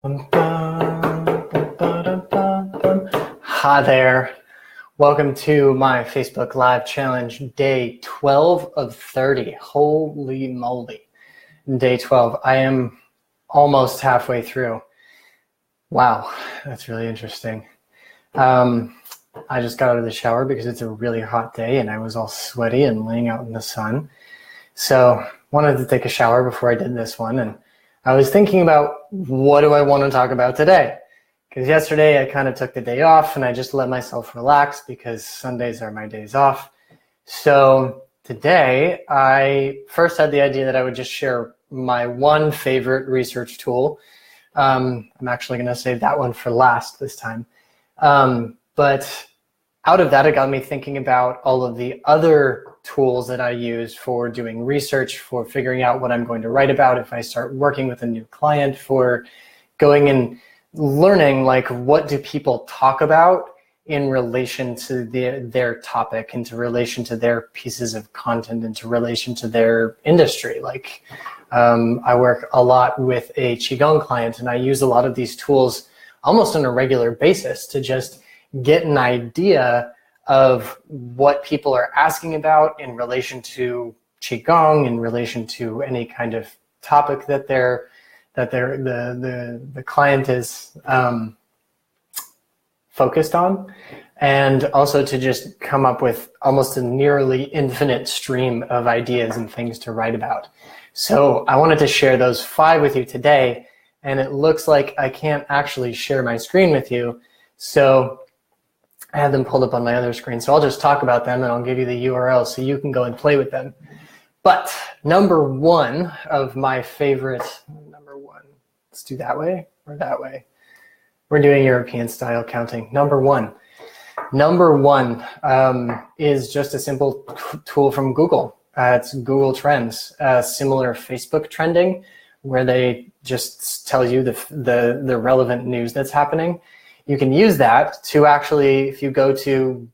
Hi there. Welcome to my Facebook Live Challenge, day 12 of 30. Holy moly. Day 12. I am almost halfway through. Wow, that's really interesting. I just got out of the shower because it's a really hot day and I was all sweaty and laying out in the sun. So wanted to take a shower before I did this one, and I was thinking about what do I want to talk about today? Because yesterday I kind of took the day off and I just let myself relax because Sundays are my days off. So today I first had the idea that I would just share my one favorite research tool. I'm actually going to save that one for last this time. But out of that, it got me thinking about all of the other tools that I use for doing research, for figuring out what I'm going to write about if I start working with a new client, for going and learning, like, what do people talk about in relation to their topic, into relation to their pieces of content, into relation to their industry. Like, I work a lot with a Qigong client, and I use a lot of these tools almost on a regular basis to just get an idea of what people are asking about in relation to Qigong, in relation to any kind of topic that the client is focused on, and also to just come up with almost a nearly infinite stream of ideas and things to write about. So I wanted to share those 5 with you today, and it looks like I can't actually share my screen with you, so I have them pulled up on my other screen. So I'll just talk about them and I'll give you the URL so you can go and play with them. But number 1 of my favorite, let's do that way or that way. We're doing European style counting. Number one is just a simple tool from Google. It's Google Trends, similar Facebook trending, where they just tell you the relevant news that's happening. You can use that to actually, if you go to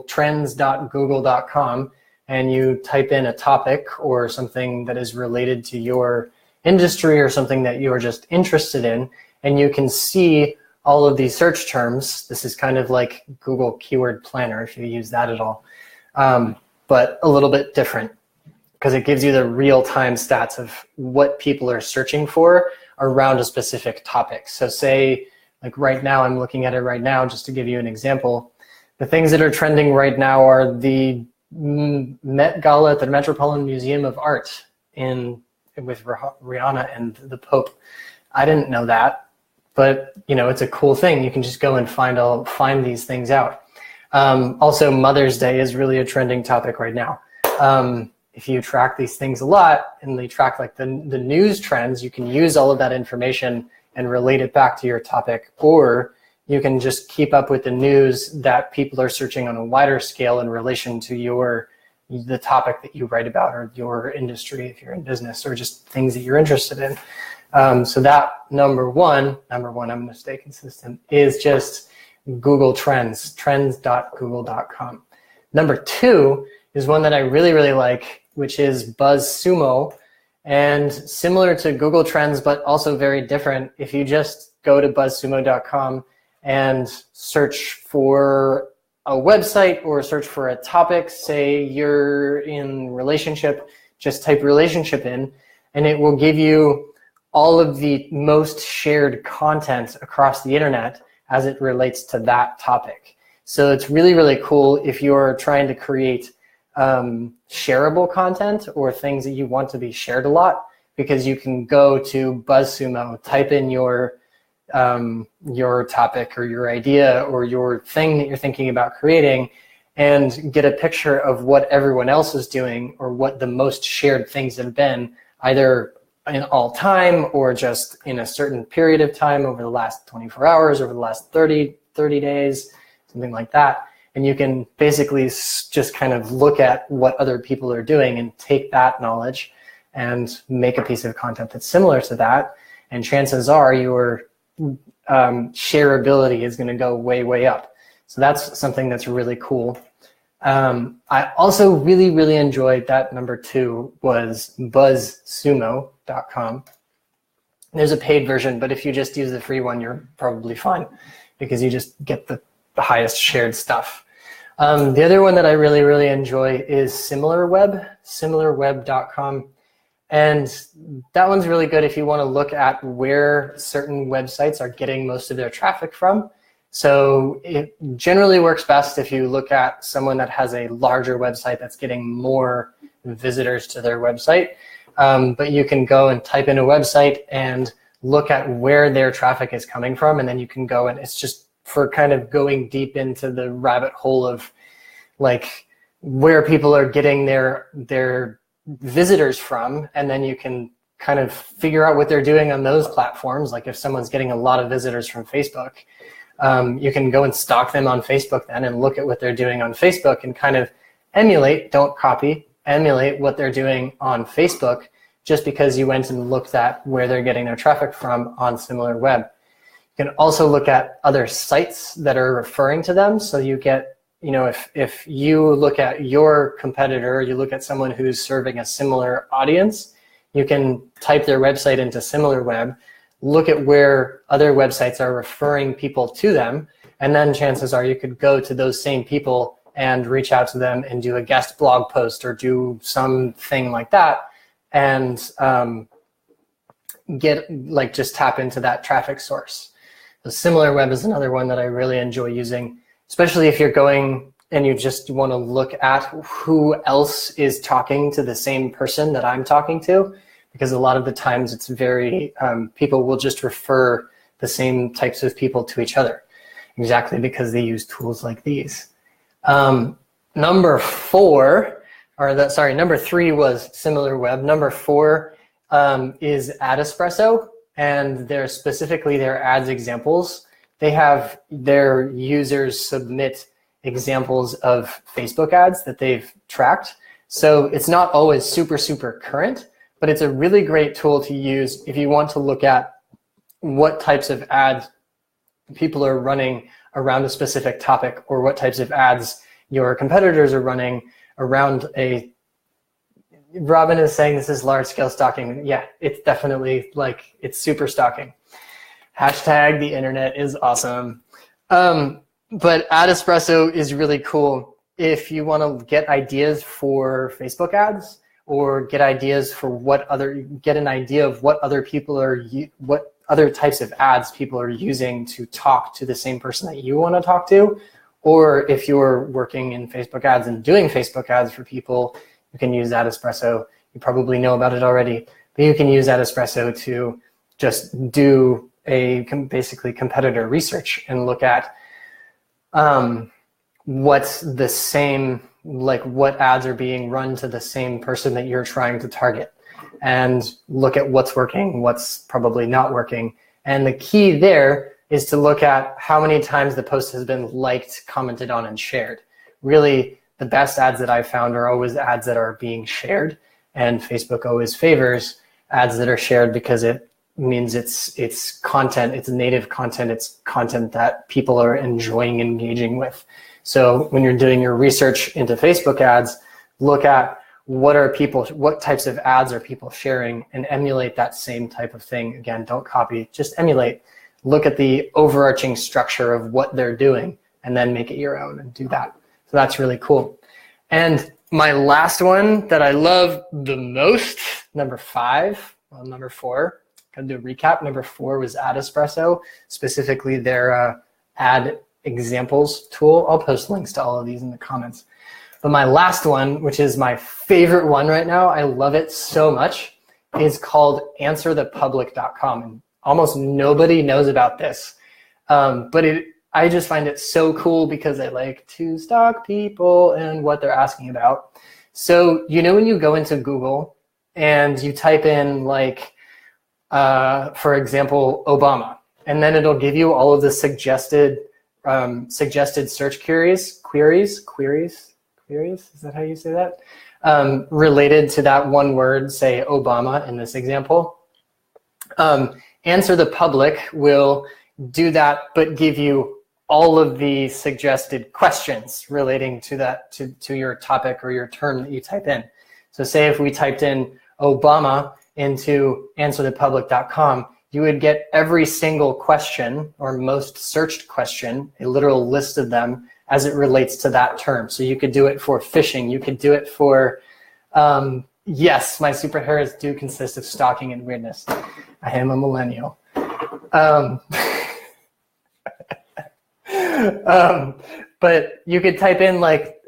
trends.google.com and you type in a topic or something that is related to your industry or something that you're just interested in, and you can see all of these search terms. This is kind of like Google Keyword Planner, if you use that at all, but a little bit different because it gives you the real-time stats of what people are searching for around a specific topic. So say, like right now, I'm looking at it right now, just to give you an example. The things that are trending right now are the Met Gala at the Metropolitan Museum of Art with Rihanna and the Pope. I didn't know that, but it's a cool thing. You can just go and find these things out. Also, Mother's Day is really a trending topic right now. If you track these things a lot and they track like the news trends, you can use all of that information and relate it back to your topic, or you can just keep up with the news that people are searching on a wider scale in relation to the topic that you write about, or your industry if you're in business, or just things that you're interested in. So that number one, I'm going to stay consistent, is just Google Trends, trends.google.com. Number 2 is one that I really, really like, which is BuzzSumo. And similar to Google Trends, but also very different. If you just go to buzzsumo.com and search for a website or search for a topic, say you're in relationship, just type relationship in, and it will give you all of the most shared content across the internet as it relates to that topic. So it's really, really cool if you're trying to create shareable content or things that you want to be shared a lot, because you can go to BuzzSumo, type in your topic or your idea or your thing that you're thinking about creating, and get a picture of what everyone else is doing or what the most shared things have been, either in all time or just in a certain period of time over the last 24 hours, over the last 30 days, something like that. And you can basically just kind of look at what other people are doing and take that knowledge and make a piece of content that's similar to that. And chances are your shareability is going to go way, way up. So that's something that's really cool. I also really, really enjoyed that. Number 2 was buzzsumo.com. There's a paid version, but if you just use the free one, you're probably fine because you just get the highest shared stuff. The other one that I really, really enjoy is SimilarWeb, similarweb.com. And that one's really good if you want to look at where certain websites are getting most of their traffic from. So it generally works best if you look at someone that has a larger website that's getting more visitors to their website. But you can go and type in a website and look at where their traffic is coming from, and then you can go and it's just for kind of going deep into the rabbit hole of like where people are getting their visitors from, and then you can kind of figure out what they're doing on those platforms. Like if someone's getting a lot of visitors from Facebook, you can go and stalk them on Facebook then and look at what they're doing on Facebook and kind of emulate, don't copy, emulate what they're doing on Facebook just because you went and looked at where they're getting their traffic from on SimilarWeb. You can also look at other sites that are referring to them. So you get, if you look at your competitor, you look at someone who's serving a similar audience, you can type their website into SimilarWeb, look at where other websites are referring people to them, and then chances are you could go to those same people and reach out to them and do a guest blog post or do something like that and just tap into that traffic source. The SimilarWeb is another one that I really enjoy using, especially if you're going and you just want to look at who else is talking to the same person that I'm talking to, because a lot of the times it's very, people will just refer the same types of people to each other, exactly because they use tools like these. Number three was SimilarWeb. Number 4 is Adespresso, and they're specifically their ads examples. They have their users submit examples of Facebook ads that they've tracked. So it's not always super, super current, but it's a really great tool to use if you want to look at what types of ads people are running around a specific topic, or what types of ads your competitors are running around a... Robin is saying this is large-scale stalking. Yeah, it's definitely it's super stalking. Hashtag the internet is awesome. But Adespresso is really cool if you want to get ideas for Facebook ads, or get ideas for get an idea of what other types of ads people are using to talk to the same person that you want to talk to. Or if you're working in Facebook ads and doing Facebook ads for people, you can use Adespresso. You probably know about it already, but you can use Adespresso to just do basically competitor research and look at what's the same, what ads are being run to the same person that you're trying to target, and look at what's working, what's probably not working. And the key there is to look at how many times the post has been liked, commented on, and shared. Really, the best ads that I've found are always ads that are being shared, and Facebook always favors ads that are shared because it means it's content, it's native content, it's content that people are enjoying engaging with. So when you're doing your research into Facebook ads, look at what types of ads are people sharing, and emulate that same type of thing. Again, don't copy, just emulate. Look at the overarching structure of what they're doing, and then make it your own and do that. So that's really cool. And my last one that I love the most, number 4, gotta do a recap. Number 4 was Adespresso, specifically their ad examples tool. I'll post links to all of these in the comments. But my last one, which is my favorite one right now, I love it so much, is called answerthepublic.com. And almost nobody knows about this, but I just find it so cool because I like to stalk people and what they're asking about. So, when you go into Google and you type in for example, Obama, and then it'll give you all of the suggested search queries, is that how you say that? Related to that one word, say Obama in this example. Answer the Public will do that, but give you all of the suggested questions relating to that, to your topic or your term that you type in. So say if we typed in Obama into answerthepublic.com, you would get every single question or most searched question, a literal list of them as it relates to that term. So you could do it for fishing. You could do it for, yes, my superheroes do consist of stalking and weirdness. I am a millennial. But you could type in like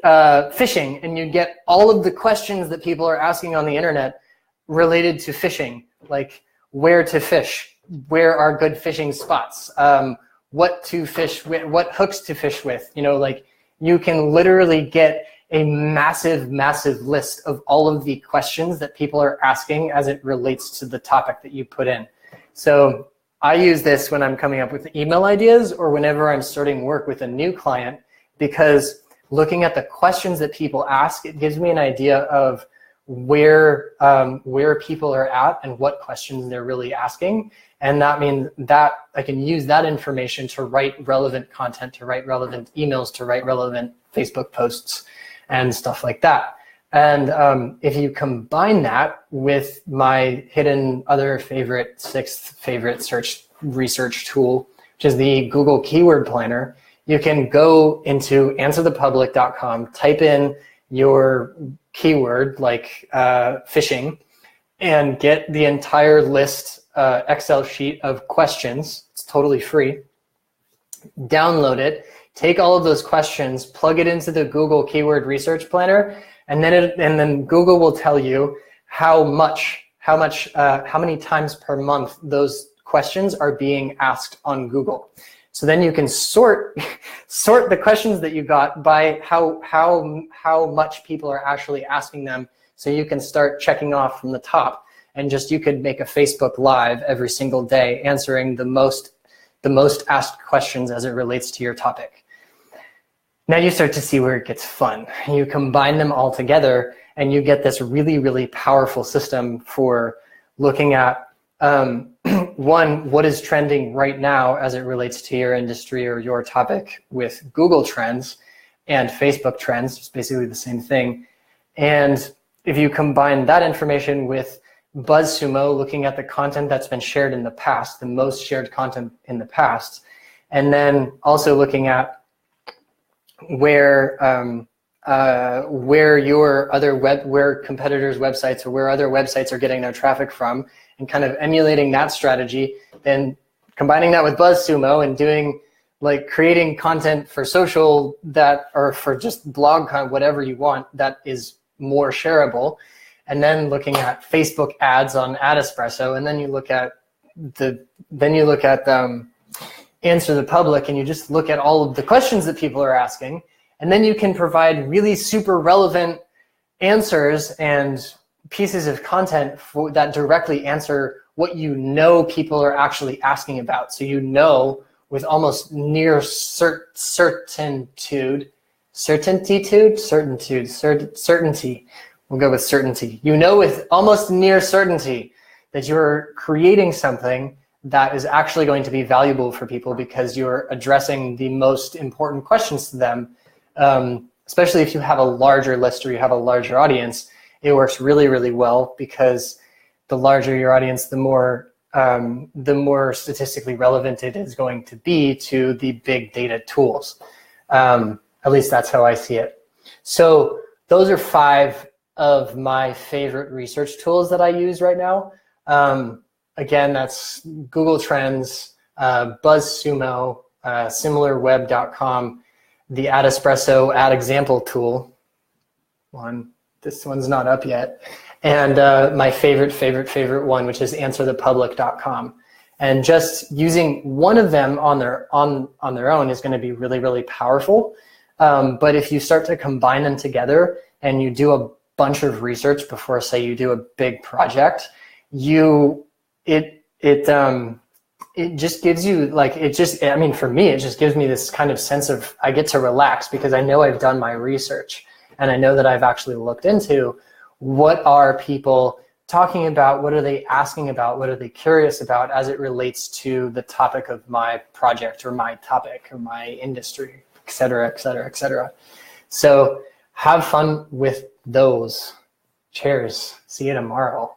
fishing, and you'd get all of the questions that people are asking on the internet related to fishing, like where to fish, where are good fishing spots, what to fish with, what hooks to fish with. You know, like you can literally get a massive, massive list of all of the questions that people are asking as it relates to the topic that you put in. So I use this when I'm coming up with email ideas or whenever I'm starting work with a new client, because looking at the questions that people ask, it gives me an idea of where people are at and what questions they're really asking. And that means that I can use that information to write relevant content, to write relevant emails, to write relevant Facebook posts and stuff like that. And if you combine that with my hidden other favorite, sixth favorite search research tool, which is the Google Keyword Planner, you can go into answerthepublic.com, type in your keyword like fishing, and get the entire list Excel sheet of questions. It's totally free. Download it, take all of those questions, plug it into the Google Keyword Research Planner, and then Google will tell you how many times per month those questions are being asked on Google. So then you can sort the questions that you got by how much people are actually asking them. So you can start checking off from the top, and just you could make a Facebook Live every single day answering the most asked questions as it relates to your topic. Now you start to see where it gets fun. You combine them all together and you get this really, really powerful system for looking at one, what is trending right now as it relates to your industry or your topic with Google Trends and Facebook Trends, it's basically the same thing. And if you combine that information with BuzzSumo, looking at the content that's been shared in the past, the most shared content in the past, and then also looking at where competitors' websites or where other websites are getting their traffic from, and kind of emulating that strategy, then combining that with BuzzSumo and doing like creating content for social that, or for just blog content, whatever you want, that is more shareable. And then looking at Facebook ads on AdEspresso, and then you look at Answer the Public, and you just look at all of the questions that people are asking, and then you can provide really super relevant answers and pieces of content that directly answer what you know people are actually asking about. So you know with almost near certainty. We'll go with certainty. You know with almost near certainty that you're creating something that is actually going to be valuable for people because you're addressing the most important questions to them. Especially if you have a larger list or you have a larger audience, it works really, really well because the larger your audience, the more statistically relevant it is going to be to the big data tools. At least that's how I see it. So those are 5 of my favorite research tools that I use right now. Again, that's Google Trends, BuzzSumo, SimilarWeb.com, the AdEspresso ad example tool. This one's not up yet. And my favorite one, which is answerthepublic.com. And just using one of them on their own is going to be really, really powerful. But if you start to combine them together and you do a bunch of research before, say, you do a big project, it just gives you for me, it just gives me this kind of sense of I get to relax because I know I've done my research and I know that I've actually looked into what are people talking about, what are they asking about, what are they curious about as it relates to the topic of my project or my topic or my industry, et cetera, et cetera, et cetera. So have fun with those. Cheers. See you tomorrow.